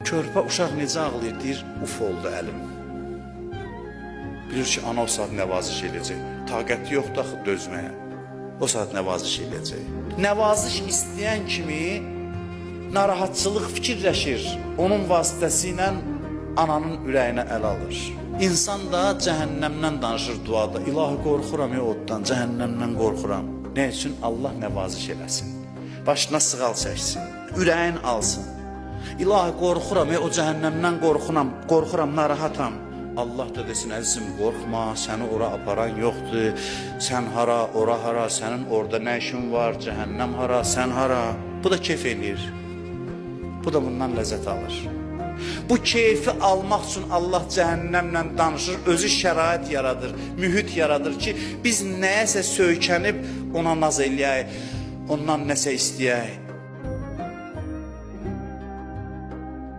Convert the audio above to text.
Körpə uşaq necə ağlayır, deyir, uf oldu əlim. Bilir ki, ana o saat nəvaziş eləyəcək. Taqəti yoxdur axı dözməyə. O saat nəvaziş eləyəcək. Nəvaziş istəyən kimi narahatçılıq fikirləşir. Onun vasitəsilə ananın ürəyinə əl alır. İnsan da cəhənnəmdən danışır duada. İlahi qorxuram ya oddan, cəhənnəmdən qorxuram. Nə üçün? Allah nəvaziş eləsin. Başına sığal çəksin, ürəyin alsın. İlahi qorxuram ya o cəhənnəmdən qorxuram, narahatam. Allah da desin, əzizim qorxma, səni ora aparan yoxdur. Sən hara, ora hara, sənin orada nə işin var, cəhənnəm hara, sən hara. Bu da keyf eləyir. Bu da bundan ləzzət alır. Bu keyfi almaq üçün Allah cəhənnəmlə danışır, özü şərait yaradır, mühit yaradır ki, biz nəyəsə söykənib ona naz eləyək, ondan nəsə istəyək.